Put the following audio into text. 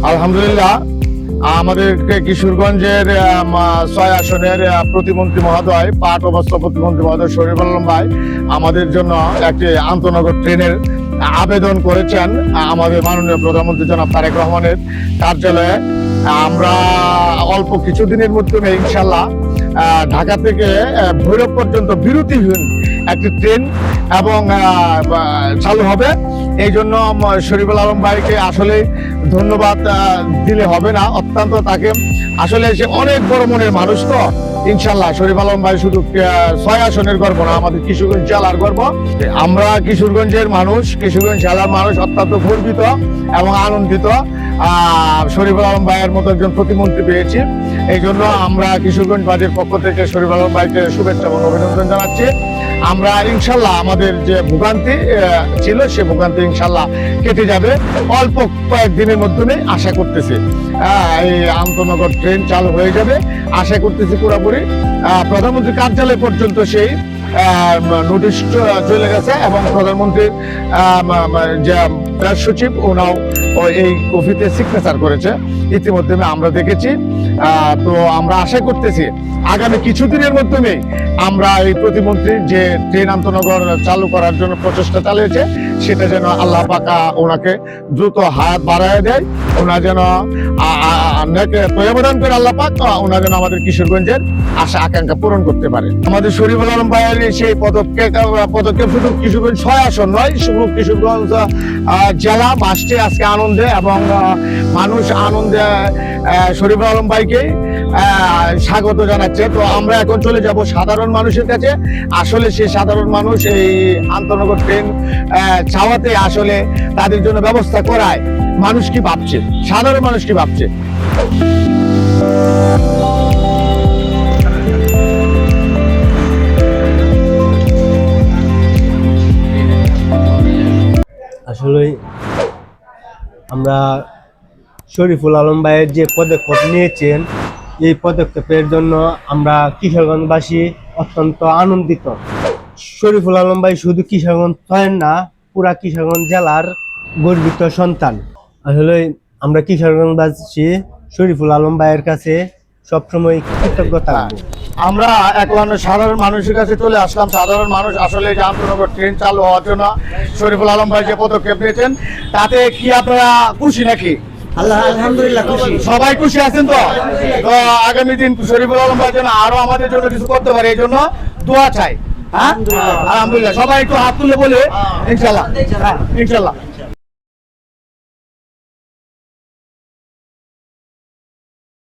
আলহামদুলিল্লাহ, আমাদের কিশোরগঞ্জের 6 আসনের প্রতিমন্ত্রী মহোদয়, পাট ও বস্ত্র প্রতিমন্ত্রী মহোদয় শরীফুল আলম ভাই আমাদের জন্য একটি আন্তনগর ট্রেনের আবেদন করেছেন আমাদের মাননীয় প্রধানমন্ত্রী জনাব তারেক রহমানের কার্যালয়ে। আমরা অল্প কিছুদিনের মধ্যে ইনশাল্লাহ ঢাকা থেকে ভৈরব পর্যন্ত বিরতিহীন একটি ট্রেন এবং চালু হবে। এই জন্য শরীফুল আলম ভাইকে আসলে ধন্যবাদ দিলে হবে না, অত্যন্ত তাকে আসলে সে অনেক বড় মনের মানুষ। তো ইনশাল্লাহ শরীফ আলম ভাই শুধু 6 আসনের গর্ব না, আমাদের কিশোরগঞ্জ জেলার গর্ব। আমরা কিশোরগঞ্জের মানুষ, কিশোরগঞ্জ জেলার মানুষ অত্যন্ত গর্বিত এবং আনন্দিত শরীফুল আলম ভাইয়ের মতো একজন প্রতিমন্ত্রী পেয়েছি। এই জন্য আমরা কিশোরগঞ্জ বাজের পক্ষ থেকে শরীফুল আলম ভাইকে শুভেচ্ছা এবং অভিনন্দন জানাচ্ছি। আমরা ইনশাল্লাহ আমাদের যে ভোগান্তি ছিল সে ভোগান্তি ইনশাল্লাহ কেটে যাবে অল্প কয়েকদিনের মাধ্যমে, আশা করতেছি এই আন্তনগর ট্রেন চালু হয়ে যাবে, আশা করতেছি পুরোপুরি। প্রধানমন্ত্রী কার্যালয় পর্যন্ত সেই নোটিশ চলে গেছে এবং প্রধানমন্ত্রীর যে প্রেস সচিব ওনাও এই কপিতে সিগনেচার করেছে, ইতিমধ্যে আমরা দেখেছি। তো আমরা আশা করতেছি আগামী কিছুদিনের মাধ্যমে আমরা এই প্রতিমন্ত্রীর যে ট্রেন আন্তনগর চালু করার জন্য প্রচেষ্টা চালিয়েছে সেটা যেন আল্লাহ পাকা ওনাকে দ্রুত হাত বাড়ায় দেয়, ওনা যেন প্রয়োজন করে আল্লাহ পাক ওনা যেন আমাদের কিশোরগঞ্জের আশা আকাঙ্ক্ষা পূরণ করতে পারে। আমাদের শরীফুল আলম ভাইয়ের সেই পদক্ষেপ শুধু কিশোরগঞ্জ 6 আসন নয়, শুধু কিশোরগঞ্জ জেলা বাসটি আজকে আনন্দে এবং মানুষ আনন্দে শরীফুল আলম ভাইকে স্বাগত জানাচ্ছে। তো আমরা এখন চলে যাব সাধারণ মানুষের কাছে। আসলে সে সাধারণ মানুষ এই আন্তনগর ট্রেন চাওয়াতে আসলে তাদের জন্য ব্যবস্থা করায় মানুষ কি ভাবছে, সাধারণ মানুষ কি ভাবছে। আসলে আমরা শরীফুল আলম ভাইয়ের যে পদক্ষেপ নিয়েছেন, এই পদক্ষেপের জন্য আমরা কিশোরগঞ্জবাসী অত্যন্ত আনন্দিত। শরীফুল আলম ভাই শুধু কিশোরগঞ্জ না, পুরা কিশোরগঞ্জ জেলার গর্বিত সন্তান। আসলে আমরা কিশোরগঞ্জবাসী শরীফুল আলম ভাইয়ের কাছে সবসময় কৃতজ্ঞ থাকবো। আমরা এখন সাধারণ মানুষের কাছে চলে আসলাম। সাধারণ মানুষ আসলে যে আন্তনগর ট্রেন চালু হওয়ার জন্য শরীফুল আলম ভাই যে পদক্ষেপ নিয়েছেন তাতে কি আপনারা খুশি নাকি? আলহামদুলিল্লাহ খুশি, সবাই খুশি আছেন। তো আগামী দিন শরীফুল আলম ভাই যেন আরো আমাদের জন্য কিছু করতে পারে এই জন্য দোয়া চাই। হ্যাঁ, আলহামদুলিল্লাহ। সবাই একটু হাত তুলে বলে ইনশাল্লাহ, ইনশাল্লাহ।